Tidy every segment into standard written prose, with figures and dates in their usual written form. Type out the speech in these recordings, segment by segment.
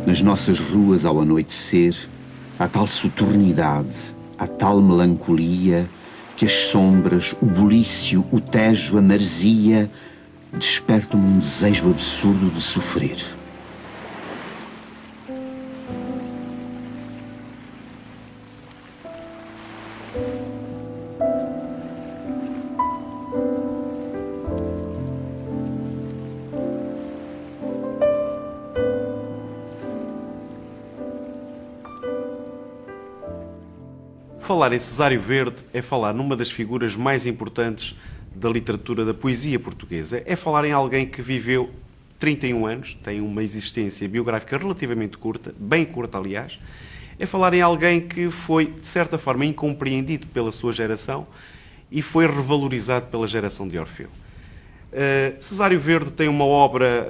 Nas nossas ruas ao anoitecer, há tal soturnidade, há tal melancolia, que as sombras, o bulício, o tejo, a maresia, despertam um desejo absurdo de sofrer. Falar em Cesário Verde é falar numa das figuras mais importantes da literatura da poesia portuguesa. É falar em alguém que viveu 31 anos, tem uma existência biográfica relativamente curta, bem curta, aliás. É falar em alguém que foi, de certa forma, incompreendido pela sua geração e foi revalorizado pela geração de Orfeu. Cesário Verde tem uma obra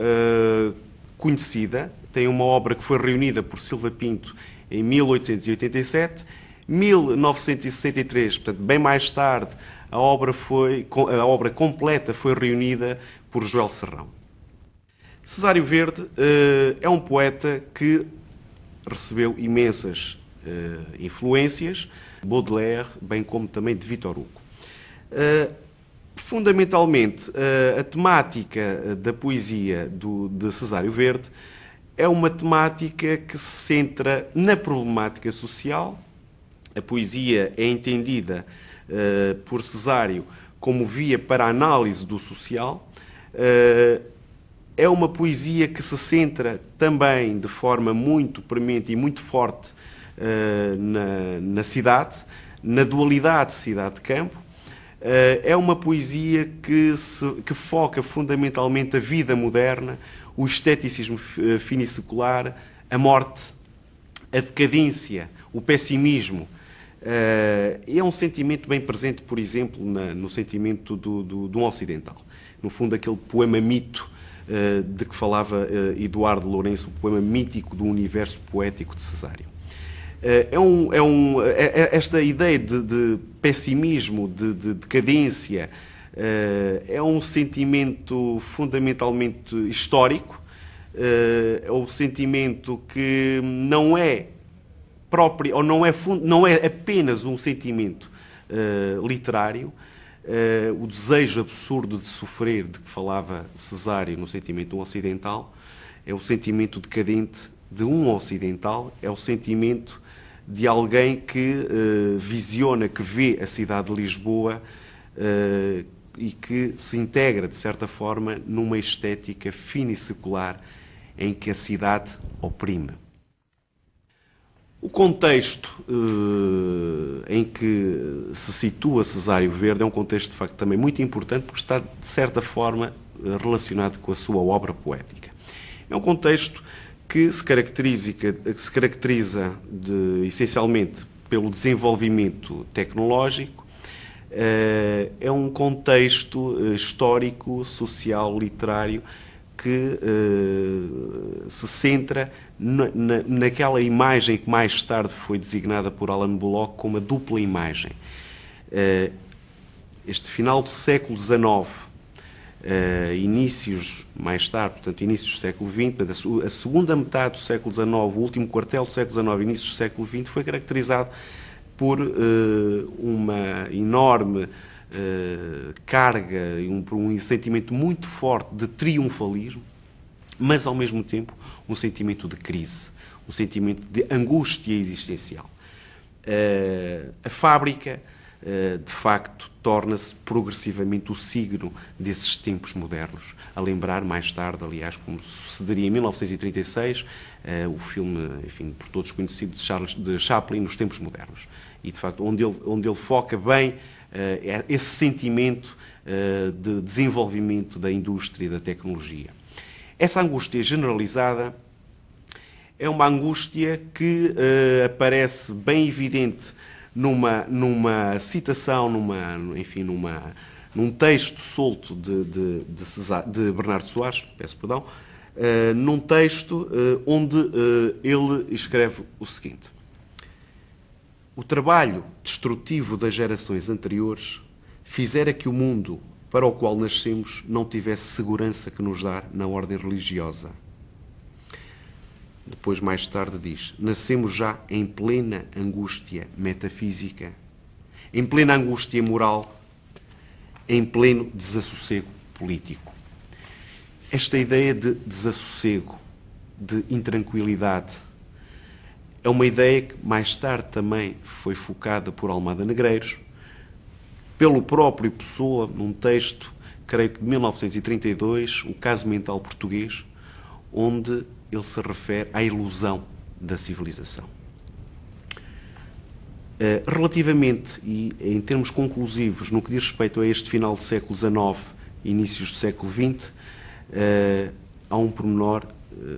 conhecida, tem uma obra que foi reunida por Silva Pinto em 1887, 1963, portanto, bem mais tarde, a obra completa foi reunida por Joel Serrão. Cesário Verde é um poeta que recebeu imensas influências, Baudelaire, bem como também de Victor Hugo. Fundamentalmente, a temática da poesia de Cesário Verde é uma temática que se centra na problemática social. A poesia é entendida por Cesário como via para a análise do social. É uma poesia que se centra também de forma muito premente e muito forte na cidade, na dualidade cidade-campo. É uma poesia que foca fundamentalmente a vida moderna, o esteticismo finissecular, a morte, a decadência, o pessimismo. É um sentimento bem presente, por exemplo, no sentimento de um ocidental. No fundo, aquele poema-mito de que falava Eduardo Lourenço, o poema mítico do universo poético de Cesário. Esta ideia de pessimismo, de decadência, é um sentimento fundamentalmente histórico, é um sentimento que não é próprio, ou não é apenas um sentimento literário. O desejo absurdo de sofrer, de que falava Cesário no sentimento de um ocidental, é o sentimento decadente de um ocidental, é o sentimento de alguém que visiona, que vê a cidade de Lisboa e que se integra, de certa forma, numa estética finissecular em que a cidade oprime. O contexto em que se situa Cesário Verde é um contexto, de facto, também muito importante, porque está, de certa forma, relacionado com a sua obra poética. É um contexto que se caracteriza essencialmente pelo desenvolvimento tecnológico. É um contexto histórico, social, literário, que se centra naquela imagem que mais tarde foi designada por Alan Bullock como a dupla imagem. Este final do século XIX, inícios, mais tarde, portanto, inícios do século XX, a segunda metade do século XIX, o último quartel do século XIX, inícios do século XX, foi caracterizado por uma enorme carga, por um sentimento muito forte de triunfalismo, mas, ao mesmo tempo, um sentimento de crise, um sentimento de angústia existencial. A fábrica, de facto, torna-se progressivamente o signo desses tempos modernos. A lembrar, mais tarde, aliás, como sucederia em 1936, o filme, enfim, por todos conhecido, de Chaplin, Nos Tempos Modernos. E, de facto, onde ele foca bem esse sentimento de desenvolvimento da indústria e da tecnologia. Essa angústia generalizada é uma angústia que aparece bem evidente numa citação, num texto solto de Bernardo Soares, peço perdão, num texto onde ele escreve o seguinte: o trabalho destrutivo das gerações anteriores fizera que o mundo, para o qual nascemos não tivesse segurança que nos dar na ordem religiosa. Depois, mais tarde, diz: nascemos já em plena angústia metafísica, em plena angústia moral, em pleno desassossego político. Esta ideia de desassossego, de intranquilidade, é uma ideia que mais tarde também foi focada por Almada Negreiros, pelo próprio Pessoa, num texto, creio que de 1932, O Caso Mental Português, onde ele se refere à ilusão da civilização. Relativamente, e em termos conclusivos, no que diz respeito a este final do século XIX, inícios do século XX, há um pormenor,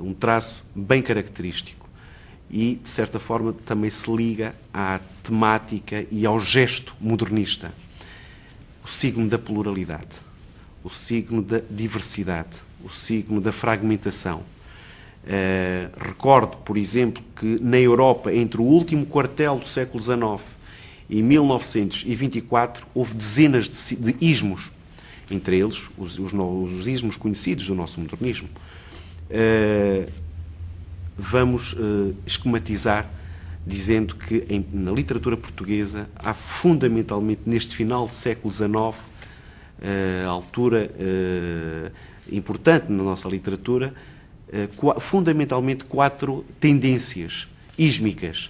um traço bem característico e, de certa forma, também se liga à temática e ao gesto modernista. O signo da pluralidade, o signo da diversidade, o signo da fragmentação. Recordo, por exemplo, que na Europa, entre o último quartel do século XIX e 1924, houve dezenas de ismos, entre eles os ismos conhecidos do nosso modernismo. Vamos esquematizar dizendo que na literatura portuguesa há fundamentalmente, neste final do século XIX, altura importante na nossa literatura, fundamentalmente 4 tendências ísmicas: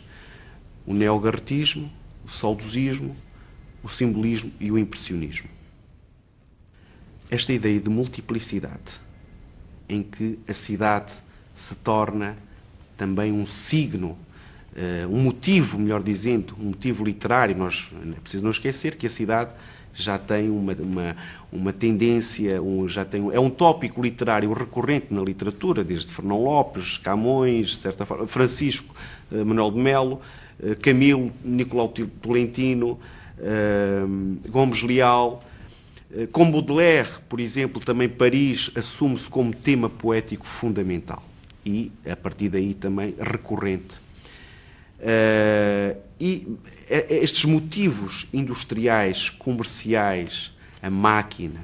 o neogarretismo, o saudosismo, o simbolismo e o impressionismo. Esta ideia de multiplicidade, em que a cidade se torna também um signo, um motivo, melhor dizendo, um motivo literário. Nós é preciso não esquecer que a cidade já tem uma tendência, é um tópico literário recorrente na literatura, desde Fernão Lopes, Camões, de certa forma, Francisco Manuel de Melo, Camilo, Nicolau Tolentino, Gomes Leal. Com Baudelaire, por exemplo, também Paris assume-se como tema poético fundamental e, a partir daí, também recorrente. E estes motivos industriais, comerciais, a máquina,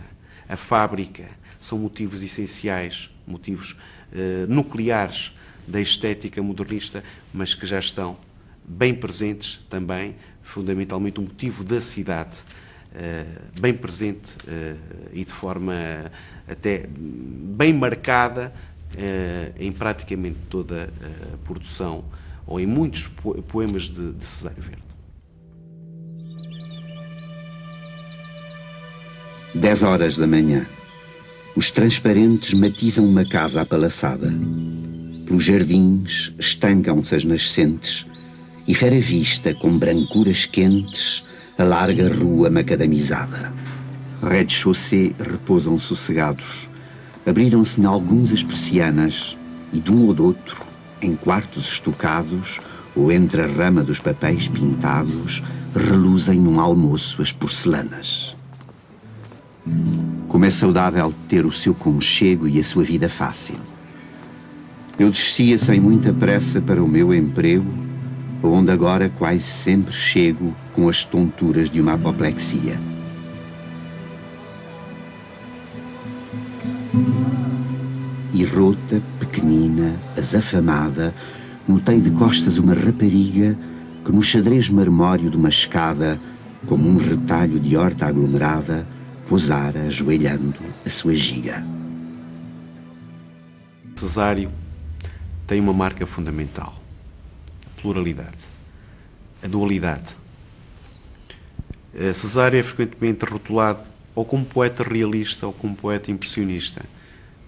a fábrica, são motivos essenciais, motivos nucleares da estética modernista, mas que já estão bem presentes também, fundamentalmente o motivo da cidade, bem presente e de forma até bem marcada em praticamente toda a produção, ou em muitos poemas de Cesário Verde. 10 horas da manhã. Os transparentes matizam uma casa apalaçada. Pelos jardins estancam-se as nascentes e fera vista com brancuras quentes a larga rua macadamizada. Rez-de-chaussée repousam sossegados. Abriram-se-lhe alguns as persianas e de um ou de outro, em quartos estocados ou entre a rama dos papéis pintados, reluzem num almoço as porcelanas. Como é saudável ter o seu conchego e a sua vida fácil. Eu descia sem muita pressa para o meu emprego, onde agora quase sempre chego com as tonturas de uma apoplexia. E rota, pequenina, azafamada, notei de costas uma rapariga que no xadrez marmório de uma escada, como um retalho de horta aglomerada, pousara, ajoelhando, a sua giga. Cesário tem uma marca fundamental: a pluralidade, a dualidade. Cesário é frequentemente rotulado ou como poeta realista ou como poeta impressionista.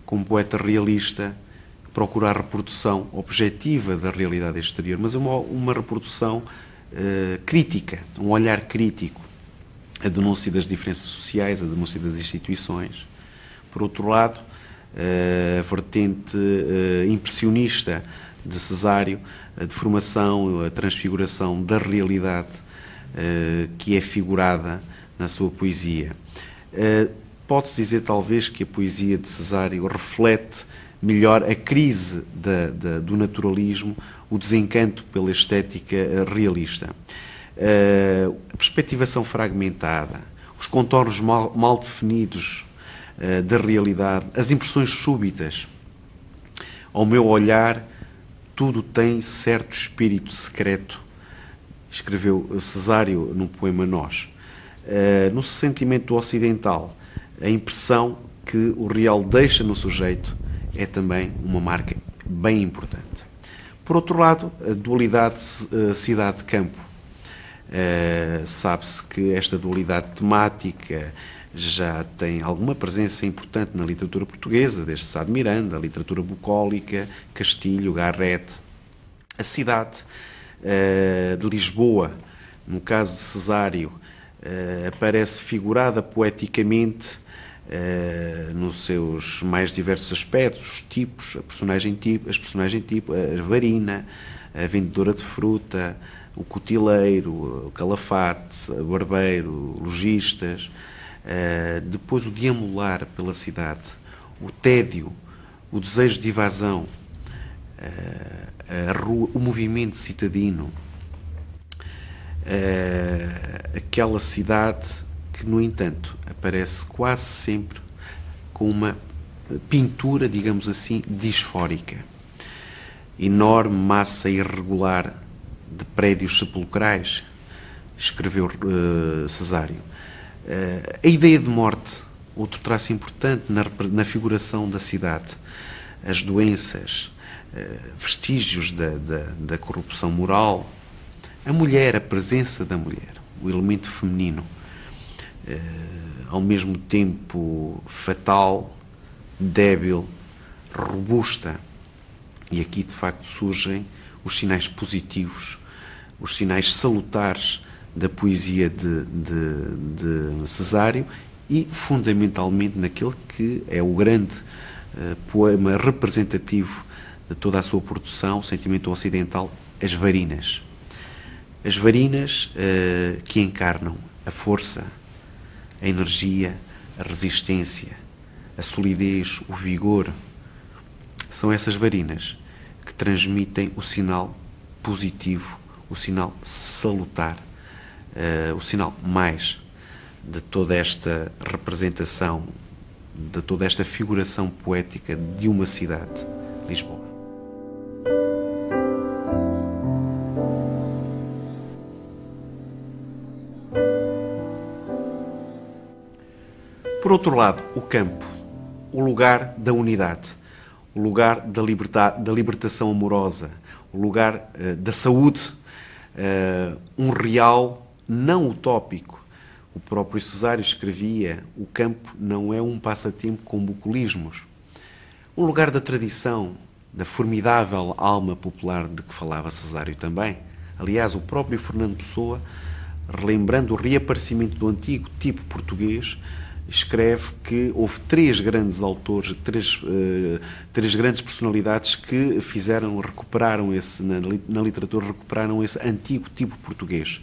Como poeta realista que procura a reprodução objetiva da realidade exterior, mas uma reprodução crítica, um olhar crítico, a denúncia das diferenças sociais, a denúncia das instituições. Por outro lado, a vertente impressionista de Cesário, a deformação, a transfiguração da realidade que é figurada na sua poesia. Pode-se dizer, talvez, que a poesia de Cesário reflete melhor a crise do naturalismo, o desencanto pela estética realista. A perspectivação fragmentada, os contornos mal definidos da realidade, as impressões súbitas. Ao meu olhar, tudo tem certo espírito secreto, escreveu Cesário no poema Nós. No sentimento ocidental, a impressão que o real deixa no sujeito é também uma marca bem importante. Por outro lado, a dualidade cidade-campo. Sabe-se que esta dualidade temática já tem alguma presença importante na literatura portuguesa, desde Sá de Miranda, a literatura bucólica, Castilho, Garrett. A cidade de Lisboa, no caso de Cesário, aparece figurada poeticamente nos seus mais diversos aspectos, os tipos, as personagens tipo, a varina, a vendedora de fruta, o cutileiro, o calafate, o barbeiro, lojistas, depois o deambular pela cidade, o tédio, o desejo de evasão, a rua, o movimento citadino, aquela cidade que, no entanto, aparece quase sempre com uma pintura, digamos assim, disfórica. Enorme massa irregular de prédios sepulcrais, escreveu Cesário. A ideia de morte, outro traço importante na figuração da cidade. As doenças, vestígios da corrupção moral. A mulher, a presença da mulher, o elemento feminino, ao mesmo tempo fatal, débil, robusta. E aqui, de facto, surgem os sinais positivos, os sinais salutares da poesia de Cesário e, fundamentalmente, naquele que é o grande poema representativo de toda a sua produção, o sentimento ocidental, as varinas. As varinas que encarnam a força, a energia, a resistência, a solidez, o vigor. São essas varinas que transmitem o sinal positivo, o sinal salutar, o sinal mais de toda esta representação, de toda esta figuração poética de uma cidade, Lisboa. Por outro lado, o campo, o lugar da unidade, o lugar da libertação amorosa, o lugar da saúde, um real não utópico. O próprio Cesário escrevia: o campo não é um passatempo com bucolismos. Um lugar da tradição, da formidável alma popular de que falava Cesário também. Aliás, o próprio Fernando Pessoa, relembrando o reaparecimento do antigo tipo português, escreve que houve três grandes autores, três grandes personalidades que recuperaram na literatura, recuperaram esse antigo tipo português.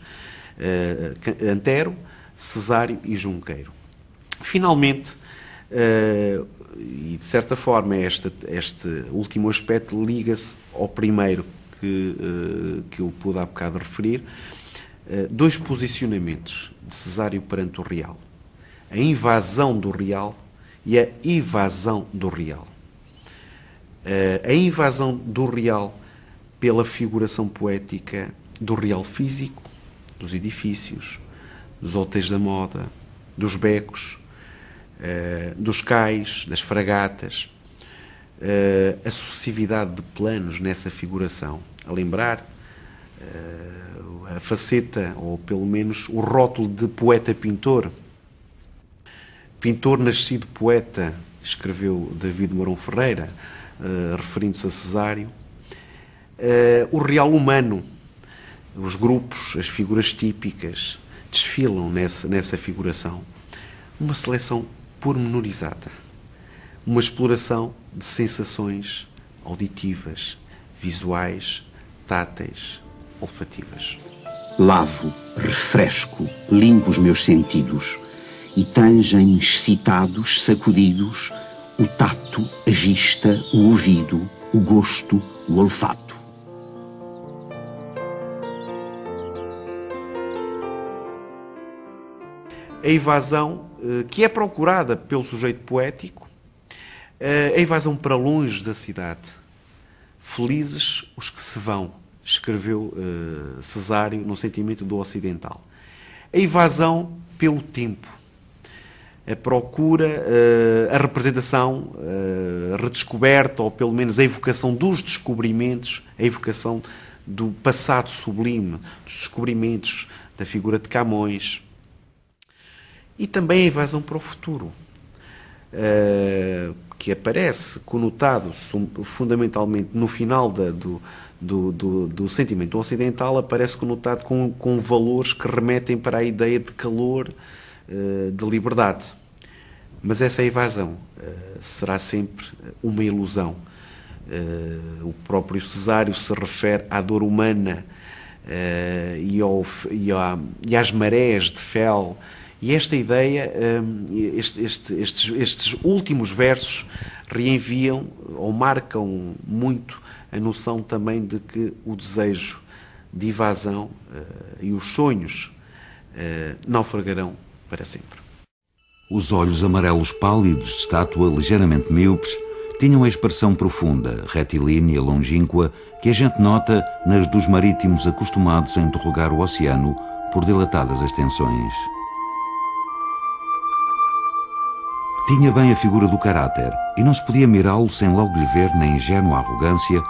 Antero, Cesário e Junqueiro. Finalmente, e de certa forma este último aspecto liga-se ao primeiro que eu pude há bocado referir, dois posicionamentos de Cesário perante o real. A invasão do real e a evasão do real. A invasão do real pela figuração poética do real físico, dos edifícios, dos hotéis da moda, dos becos, dos cais, das fragatas, a sucessividade de planos nessa figuração. A lembrar a faceta, ou pelo menos o rótulo de poeta-pintor. Pintor nascido poeta, escreveu David Mourão Ferreira, referindo-se a Cesário. O real humano, os grupos, as figuras típicas, desfilam nessa figuração. Uma seleção pormenorizada, uma exploração de sensações auditivas, visuais, táteis, olfativas. Lavo, refresco, limpo os meus sentidos e tangem excitados, sacudidos, o tato, a vista, o ouvido, o gosto, o olfato. a evasão que é procurada pelo sujeito poético, a evasão para longe da cidade. Felizes os que se vão, escreveu Cesário no Sentimento do Ocidental. A evasão pelo tempo, a procura, a representação, a redescoberta, ou pelo menos a evocação dos descobrimentos, a evocação do passado sublime, dos descobrimentos da figura de Camões, e também a evasão para o futuro, que aparece conotado fundamentalmente no final do Sentimento Ocidental, aparece conotado com valores que remetem para a ideia de calor, de liberdade. Mas essa evasão será sempre uma ilusão. O próprio Cesário se refere à dor humana e às marés de fel. E esta ideia, estes últimos versos reenviam ou marcam muito a noção também de que o desejo de evasão e os sonhos naufragarão para sempre. Os olhos amarelos pálidos de estátua ligeiramente míopes tinham a expressão profunda, retilínea, longínqua, que a gente nota nas dos marítimos acostumados a interrogar o oceano por dilatadas extensões. Tinha bem a figura do caráter, e não se podia mirá-lo sem logo lhe ver na ingênua arrogância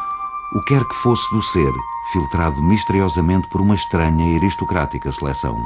o quer que fosse do ser, filtrado misteriosamente por uma estranha e aristocrática seleção.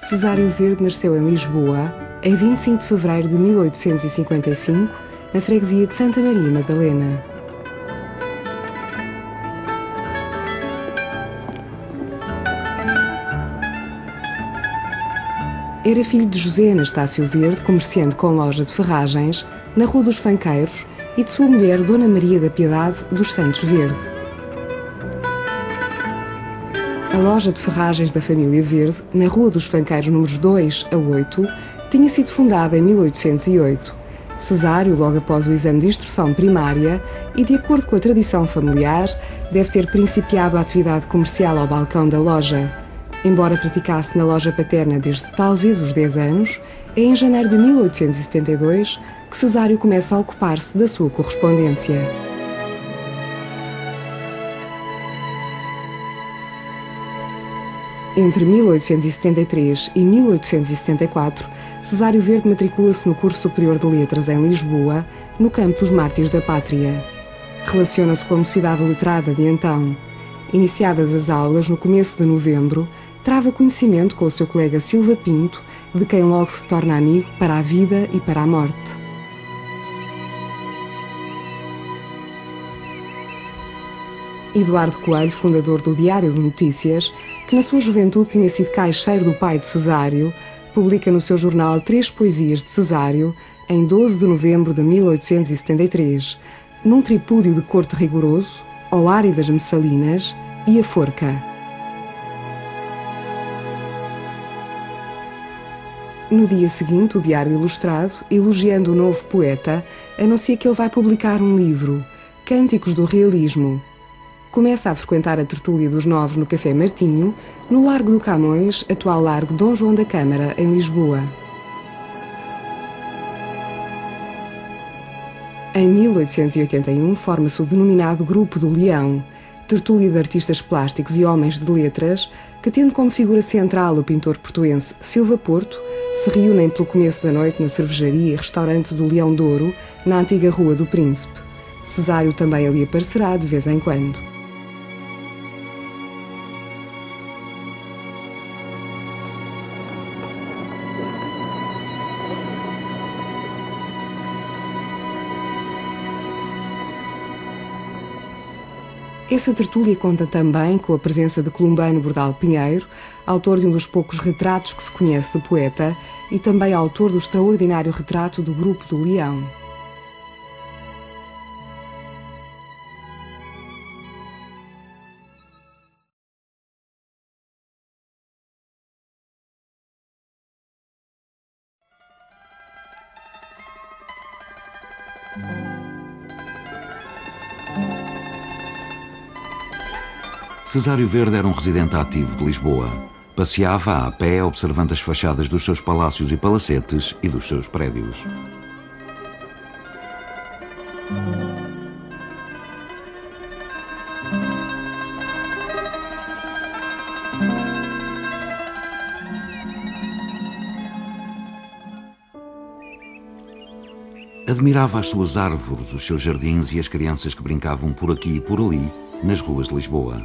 Cesário Verde nasceu em Lisboa em 25 de fevereiro de 1855, na freguesia de Santa Maria Madalena. Era filho de José Anastácio Verde, comerciante com loja de ferragens, na Rua dos Fanqueiros, e de sua mulher, Dona Maria da Piedade dos Santos Verde. A loja de ferragens da família Verde, na Rua dos Fanqueiros números 2 a 8, tinha sido fundada em 1808. Cesário, logo após o exame de instrução primária e de acordo com a tradição familiar, deve ter principiado a atividade comercial ao balcão da loja. Embora praticasse na loja paterna desde talvez os 10 anos, é em janeiro de 1872 que Cesário começa a ocupar-se da sua correspondência. Entre 1873 e 1874, Cesário Verde matricula-se no curso superior de letras em Lisboa, no campo dos Mártires da Pátria. Relaciona-se com a mocidade letrada de então. Iniciadas as aulas no começo de novembro, trava conhecimento com o seu colega Silva Pinto, de quem logo se torna amigo para a vida e para a morte. Eduardo Coelho, fundador do Diário de Notícias, que na sua juventude tinha sido caixeiro do pai de Cesário, publica no seu jornal 3 poesias de Cesário, em 12 de novembro de 1873, num tripúdio de corte rigoroso, Ao Área das Messalinas e A Forca. No dia seguinte, o Diário Ilustrado, elogiando o novo poeta, anuncia que ele vai publicar um livro, Cânticos do Realismo. Começa a frequentar a tertúlia dos novos no Café Martinho, no Largo do Camões, atual Largo Dom João da Câmara, em Lisboa. Em 1881, forma-se o denominado Grupo do Leão, tertúlia de artistas plásticos e homens de letras, que, tendo como figura central o pintor portuense Silva Porto, se reúnem pelo começo da noite na cervejaria e restaurante do Leão Douro, na antiga Rua do Príncipe. Cesário também ali aparecerá de vez em quando. Essa tertúlia conta também com a presença de Columbano Bordal Pinheiro, autor de um dos poucos retratos que se conhece do poeta e também autor do extraordinário retrato do Grupo do Leão. Cesário Verde era um residente ativo de Lisboa. Passeava a pé observando as fachadas dos seus palácios e palacetes e dos seus prédios. Admirava as suas árvores, os seus jardins e as crianças que brincavam por aqui e por ali, nas ruas de Lisboa.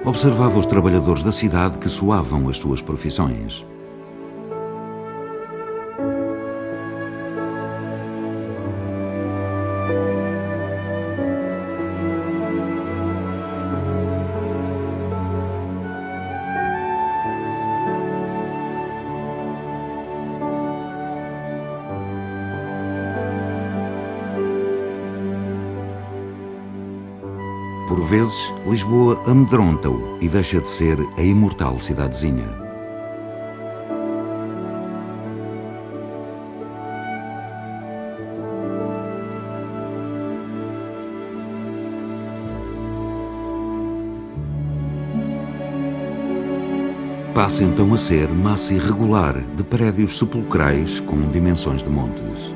Observava os trabalhadores da cidade que soavam as suas profissões. Por vezes, Lisboa amedronta-o e deixa de ser a imortal cidadezinha. Passa então a ser massa irregular de prédios sepulcrais com dimensões de montes.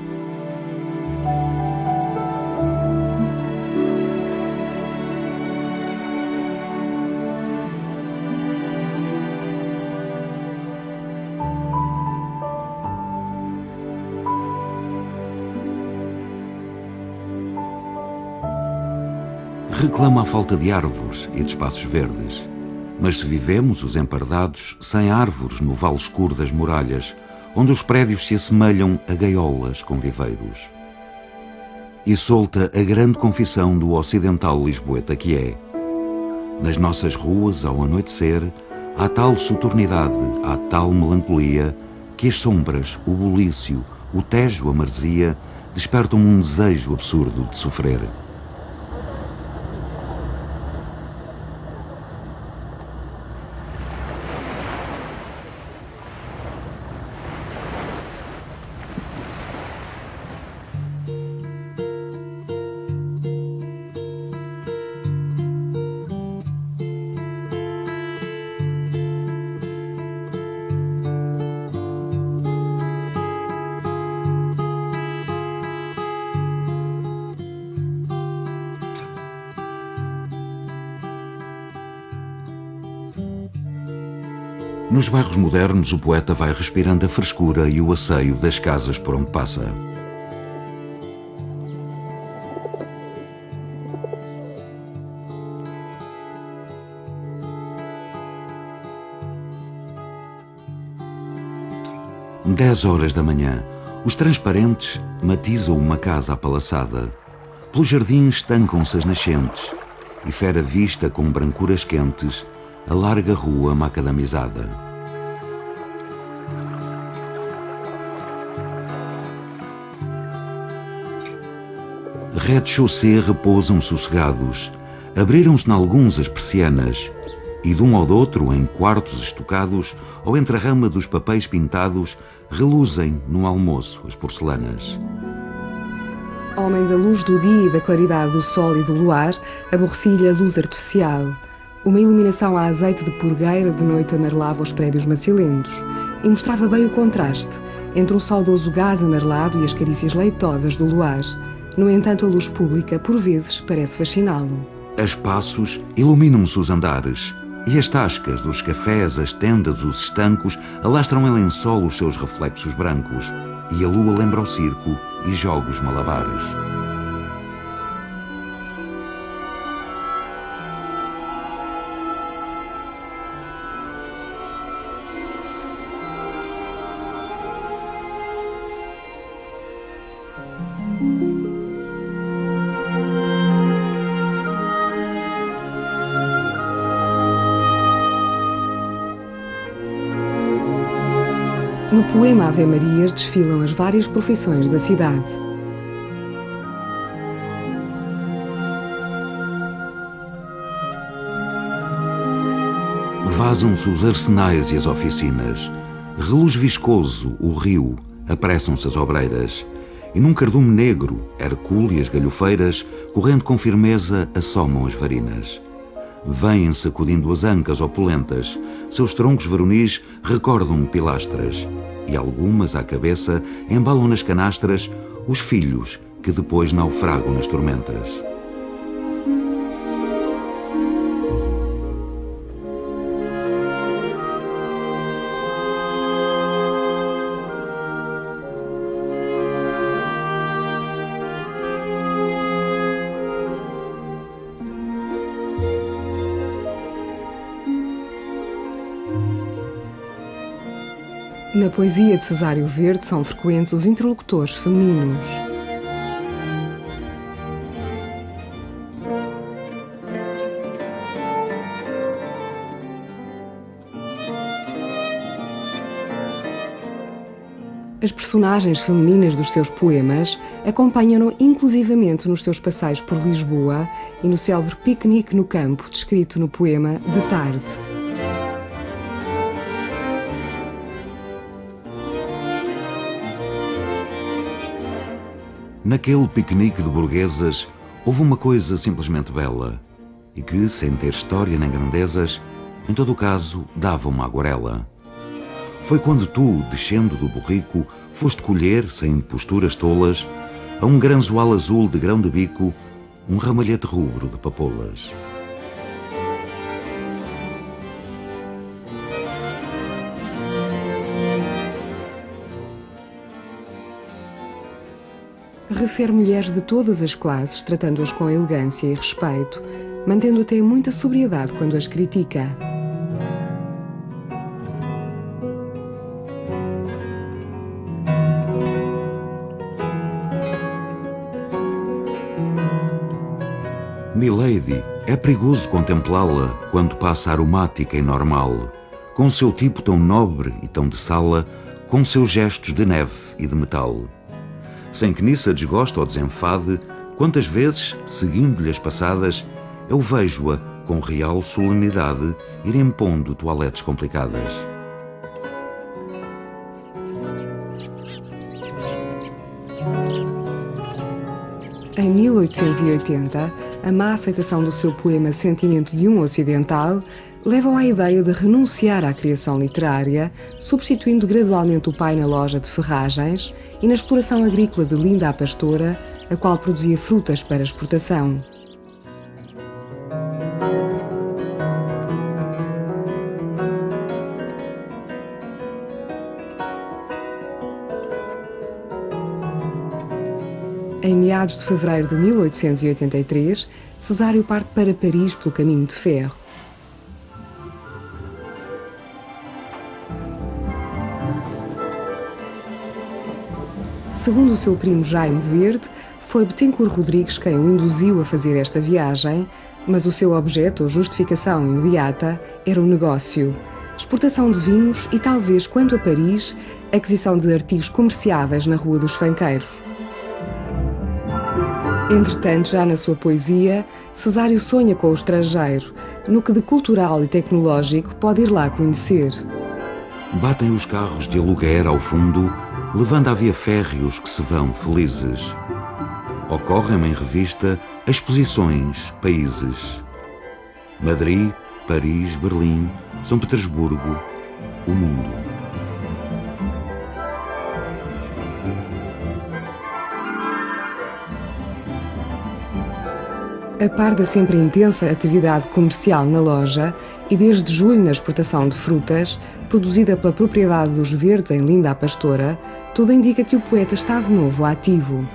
Reclama a falta de árvores e de espaços verdes. Mas se vivemos, os empardados, sem árvores no vale escuro das muralhas, onde os prédios se assemelham a gaiolas com viveiros. E solta a grande confissão do ocidental lisboeta que é: nas nossas ruas, ao anoitecer, há tal soturnidade, há tal melancolia, que as sombras, o bulício, o Tejo, a maresia, despertam um desejo absurdo de sofrer. Nos bairros modernos, o poeta vai respirando a frescura e o asseio das casas por onde passa. Dez horas da manhã, os transparentes matizam uma casa apalaçada. Pelos jardins estancam-se as nascentes e fera vista com brancuras quentes a larga rua macadamizada. Rez-de-chaussée repousam sossegados, abriram-se nalguns as persianas, e de um ao do outro, em quartos estocados, ou entre a rama dos papéis pintados, reluzem no almoço as porcelanas. Homem da luz do dia e da claridade do sol e do luar, aborrecia-lhe a luz artificial. Uma iluminação a azeite de purgueira de noite amarelava os prédios macilentos e mostrava bem o contraste entre um saudoso gás amarelado e as carícias leitosas do luar. No entanto, a luz pública, por vezes, parece fasciná-lo. A espaços iluminam-se os andares e as tascas dos cafés, as tendas, os estancos alastram em lençol os seus reflexos brancos, e a lua lembra o circo e jogos malabares. No poema Ave Marias desfilam as várias profissões da cidade. Vazam-se os arsenais e as oficinas, reluz viscoso o rio, apressam-se as obreiras, e num cardume negro, Hercule e as galhofeiras, correndo com firmeza, assomam as varinas. Vêm sacudindo as ancas opulentas, seus troncos varonis recordam pilastras, e algumas, à cabeça, embalam nas canastras os filhos que depois naufragam nas tormentas. Na poesia de Cesário Verde são frequentes os interlocutores femininos. As personagens femininas dos seus poemas acompanham-no inclusivamente nos seus passeios por Lisboa e no célebre piquenique no campo descrito no poema De Tarde. Naquele piquenique de burguesas houve uma coisa simplesmente bela e que, sem ter história nem grandezas, em todo o caso, dava uma aguarela. Foi quando tu, descendo do burrico, foste colher, sem posturas tolas, a um granzoal azul de grão de bico, um ramalhete rubro de papoulas. Refere mulheres de todas as classes, tratando-as com elegância e respeito, mantendo até muita sobriedade quando as critica. Milady, é perigoso contemplá-la quando passa aromática e normal, com seu tipo tão nobre e tão de sala, com seus gestos de neve e de metal. Sem que nisso a desgoste ou desenfade, quantas vezes, seguindo-lhe as passadas, eu vejo-a, com real solenidade, ir impondo toaletes complicadas. Em 1880, a má aceitação do seu poema Sentimento de um Ocidental leva-o à ideia de renunciar à criação literária, substituindo gradualmente o pai na loja de ferragens e na exploração agrícola de Linda a Pastora, a qual produzia frutas para exportação. Em meados de fevereiro de 1883, Cesário parte para Paris pelo caminho de ferro. Segundo o seu primo Jaime Verde, foi Bettencourt Rodrigues quem o induziu a fazer esta viagem, mas o seu objeto ou justificação imediata era o negócio. Exportação de vinhos e, talvez, quanto a Paris, aquisição de artigos comerciáveis na Rua dos Fanqueiros. Entretanto, já na sua poesia, Cesário sonha com o estrangeiro, no que de cultural e tecnológico pode ir lá conhecer. Batem os carros de aluguer ao fundo, levando à via férreos que se vão felizes. Ocorrem em revista exposições, países. Madrid, Paris, Berlim, São Petersburgo, o mundo. A par da sempre intensa atividade comercial na loja e desde julho na exportação de frutas, produzida pela propriedade dos Verdes em Linda a Pastora, tudo indica que o poeta está de novo ativo.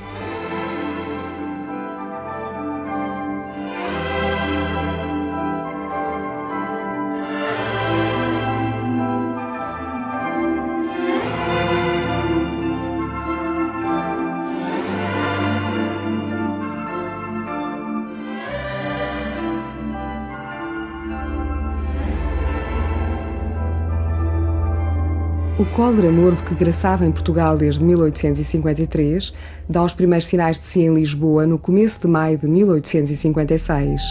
O cólera morbo que graçava em Portugal desde 1853 dá os primeiros sinais de si em Lisboa no começo de maio de 1856.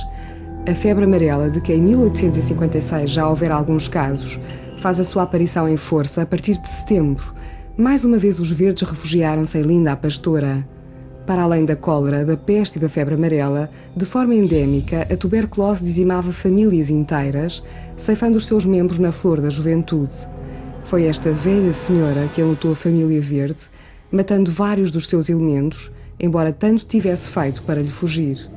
A febre amarela, de que em 1856 já houver alguns casos, faz a sua aparição em força a partir de setembro. Mais uma vez os verdes refugiaram-se em Linda a Pastora. Para além da cólera, da peste e da febre amarela, de forma endémica, a tuberculose dizimava famílias inteiras, ceifando os seus membros na flor da juventude. Foi esta velha senhora que enlutou a família verde, matando vários dos seus elementos, embora tanto tivesse feito para lhe fugir.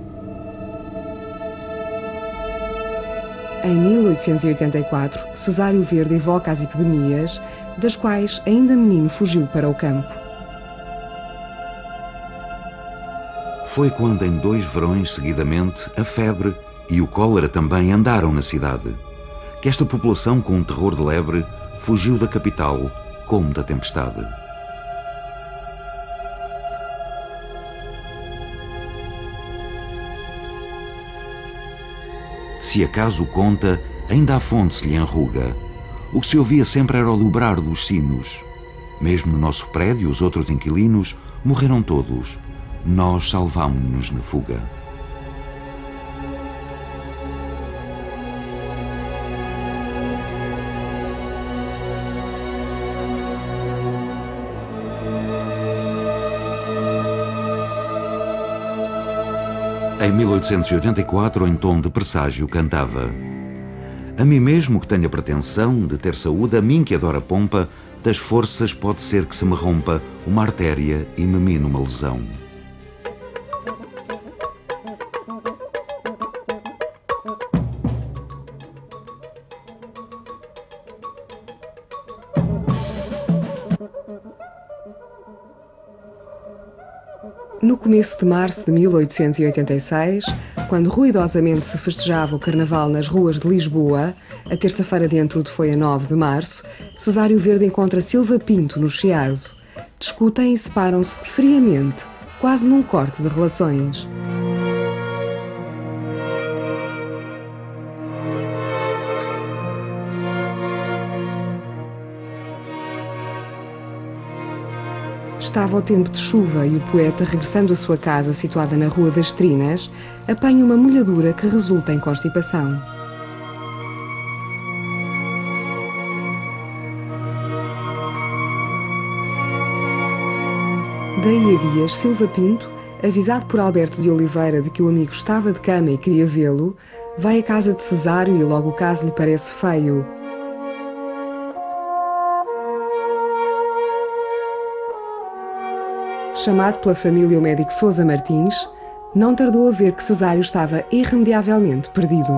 Em 1884, Cesário Verde evoca as epidemias, das quais, ainda menino, fugiu para o campo. Foi quando, em 2 verões seguidamente, a febre e o cólera também andaram na cidade, que esta população, com um terror de lebre, fugiu da capital como da tempestade. Se acaso o conta, ainda a fonte se lhe enruga. O que se ouvia sempre era o dobrar dos sinos. Mesmo no nosso prédio, os outros inquilinos morreram todos. Nós salvámo-nos na fuga. Em 1884, em tom de presságio, cantava: a mim mesmo que tenho a pretensão de ter saúde, a mim que adoro a pompa, das forças pode ser que se me rompa uma artéria e me mine uma lesão. No começo de março de 1886, quando ruidosamente se festejava o Carnaval nas ruas de Lisboa, a terça-feira de Entrudo foi a 9 de março, Cesário Verde encontra Silva Pinto no Chiado. Discutem e separam-se friamente, quase num corte de relações. Estava o tempo de chuva e o poeta, regressando à sua casa situada na Rua das Trinas, apanha uma molhadura que resulta em constipação. Daí a dias, Silva Pinto, avisado por Alberto de Oliveira de que o amigo estava de cama e queria vê-lo, vai à casa de Cesário e logo o caso lhe parece feio. Chamado pela família o médico Sousa Martins, não tardou a ver que Cesário estava irremediavelmente perdido.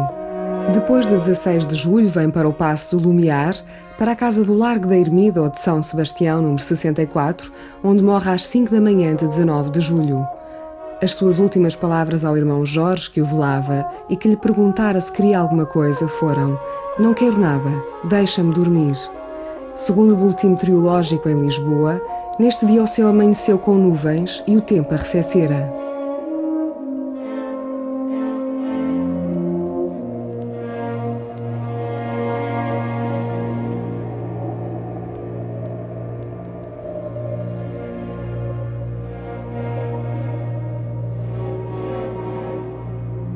Depois de 16 de julho vem para o Paço do Lumiar, para a casa do Largo da Ermida ou de São Sebastião, número 64, onde morre às 5 da manhã de 19 de julho. As suas últimas palavras ao irmão Jorge, que o velava e que lhe perguntara se queria alguma coisa, foram: não quero nada, deixa-me dormir. Segundo o boletim meteorológico em Lisboa, neste dia o céu amanheceu com nuvens e o tempo arrefecera.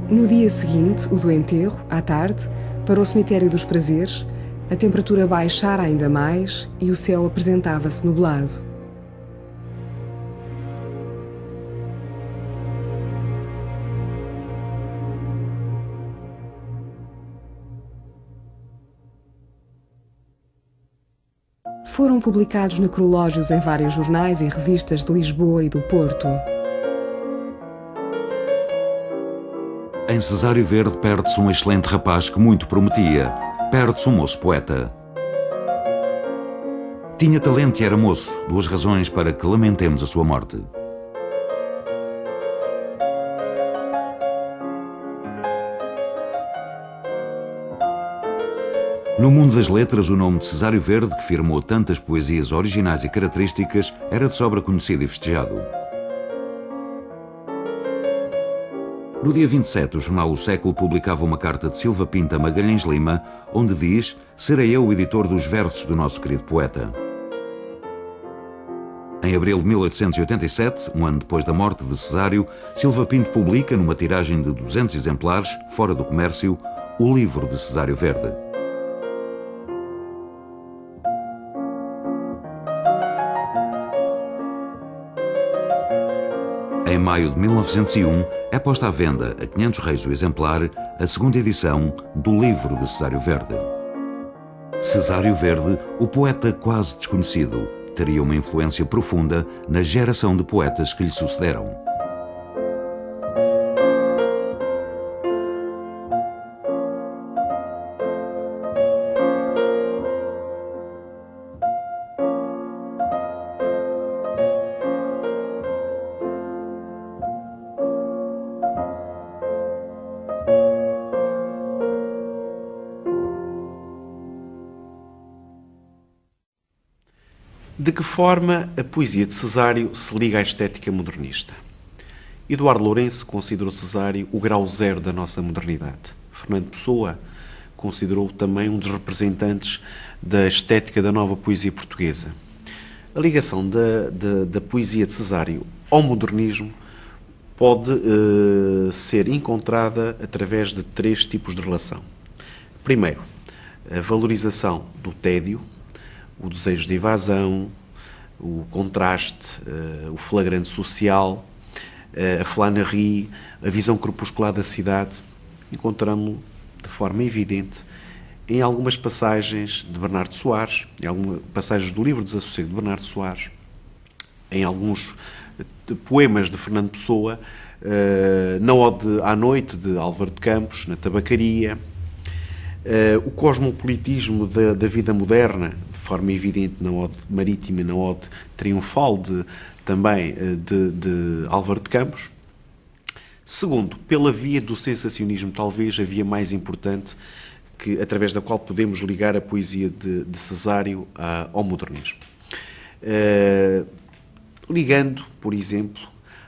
No dia seguinte, o do enterro, à tarde, para o cemitério dos Prazeres, a temperatura baixara ainda mais e o céu apresentava-se nublado. Foram publicados necrológios em vários jornais e revistas de Lisboa e do Porto. Em Cesário Verde perde-se um excelente rapaz que muito prometia. Perde-se um moço poeta. Tinha talento e era moço, duas razões para que lamentemos a sua morte. No mundo das letras, o nome de Cesário Verde, que firmou tantas poesias originais e características, era de sobra conhecido e festejado. No dia 27, o jornal O Século publicava uma carta de Silva Pinto a Magalhães Lima, onde diz: serei eu o editor dos versos do nosso querido poeta. Em abril de 1887, um ano depois da morte de Cesário, Silva Pinto publica, numa tiragem de 200 exemplares, fora do comércio, o livro de Cesário Verde. Em maio de 1901, é posta à venda a 500 réis o exemplar a segunda edição do livro de Cesário Verde. Cesário Verde, o poeta quase desconhecido, teria uma influência profunda na geração de poetas que lhe sucederam. De que forma a poesia de Cesário se liga à estética modernista? Eduardo Lourenço considerou Cesário o grau zero da nossa modernidade. Fernando Pessoa considerou-o também um dos representantes da estética da nova poesia portuguesa. A ligação da poesia de Cesário ao modernismo pode ser encontrada através de três tipos de relação. Primeiro, a valorização do tédio, o desejo de evasão, o contraste, o flagrante social, a flânerie, a visão crepuscular da cidade, encontramos-lo de forma evidente em algumas passagens de Bernardo Soares, em algumas passagens do livro Desassossego de Bernardo Soares, em alguns poemas de Fernando Pessoa, na Ode à Noite de Álvaro de Campos, na Tabacaria, o cosmopolitismo da vida moderna, de forma evidente na Ode Marítima e na Ode Triunfal também de Álvaro de Campos. Segundo, pela via do sensacionismo, talvez a via mais importante, através da qual podemos ligar a poesia de Cesário ao modernismo. Ligando, por exemplo,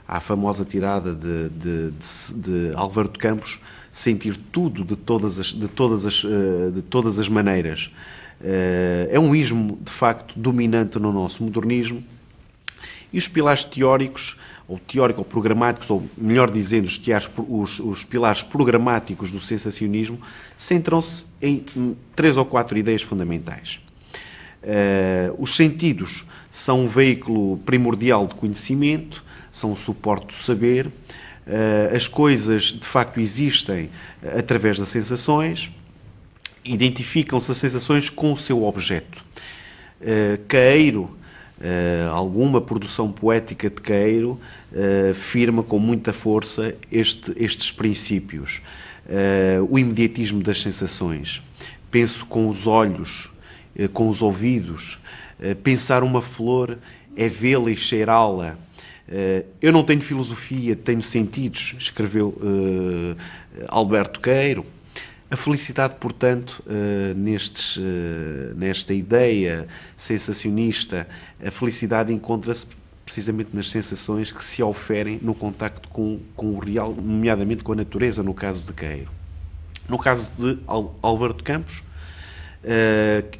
à famosa tirada de Álvaro de Campos, sentir tudo de todas as maneiras. É um ismo, de facto, dominante no nosso modernismo, e os pilares teóricos, ou teórico-programáticos, ou melhor dizendo, os pilares programáticos do sensacionismo, centram-se em 3 ou 4 ideias fundamentais. Os sentidos são um veículo primordial de conhecimento, são o suporte do saber. As coisas, de facto, existem através das sensações, identificam-se as sensações com o seu objeto. Caeiro, alguma produção poética de Caeiro, firma com muita força estes princípios. O imediatismo das sensações. Penso com os olhos, com os ouvidos. Pensar uma flor é vê-la e cheirá-la. Eu não tenho filosofia, tenho sentidos, escreveu Alberto Queiro. A felicidade, portanto, nesta ideia sensacionista, a felicidade encontra-se precisamente nas sensações que se oferem no contacto com o real, nomeadamente com a natureza, no caso de Queiro. No caso de Álvaro de Campos,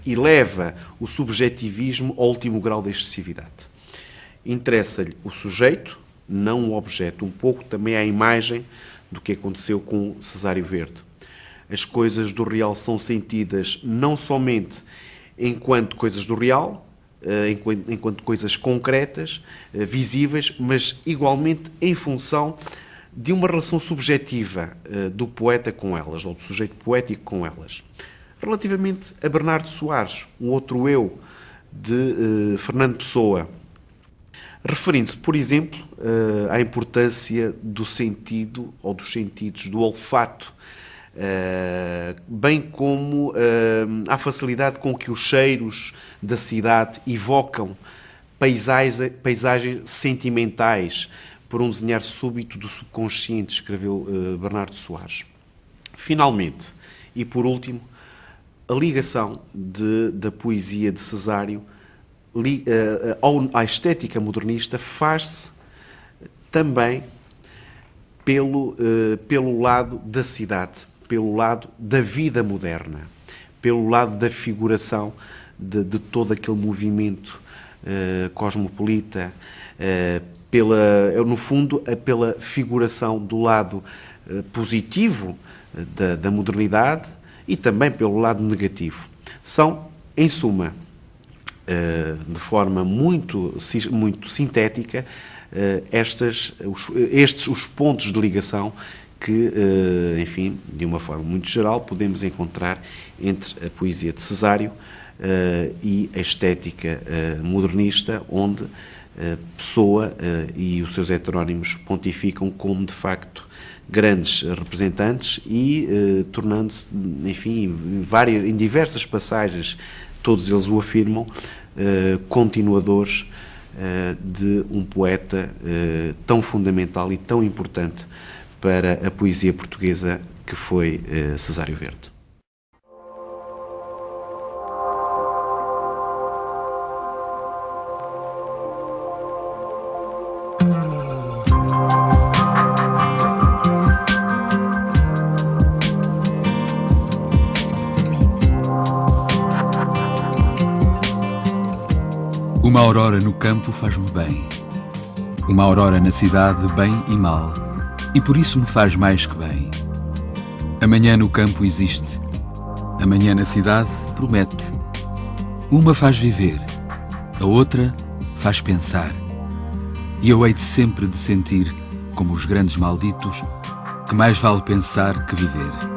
eleva o subjetivismo ao último grau da excessividade. Interessa-lhe o sujeito, não o objeto. Um pouco também a imagem do que aconteceu com Cesário Verde. As coisas do real são sentidas não somente enquanto coisas do real, enquanto coisas concretas, visíveis, mas igualmente em função de uma relação subjetiva do poeta com elas, ou do sujeito poético com elas. Relativamente a Bernardo Soares, um outro eu de Fernando Pessoa, referindo-se, por exemplo, à importância do sentido, ou dos sentidos, do olfato, bem como a facilidade com que os cheiros da cidade evocam paisagens sentimentais por um desenhar súbito do subconsciente, escreveu Bernardo Soares. Finalmente, e por último, a ligação da poesia de Cesário à estética modernista faz-se também pelo lado da cidade, pelo lado da vida moderna, pelo lado da figuração de todo aquele movimento cosmopolita, no fundo, pela figuração do lado positivo da modernidade e também pelo lado negativo. São, em suma, de forma muito sintética, estes os pontos de ligação que, enfim, de uma forma muito geral, podemos encontrar entre a poesia de Cesário e a estética modernista, onde Pessoa e os seus heterónimos pontificam como, de facto, grandes representantes e tornando-se, enfim, em diversas passagens, todos eles o afirmam, continuadores de um poeta tão fundamental e tão importante para a poesia portuguesa que foi Cesário Verde. Uma aurora no campo faz-me bem, uma aurora na cidade bem e mal, e por isso me faz mais que bem. Amanhã no campo existe, amanhã na cidade promete. Uma faz viver, a outra faz pensar, e eu hei de sempre de sentir, como os grandes malditos, que mais vale pensar que viver.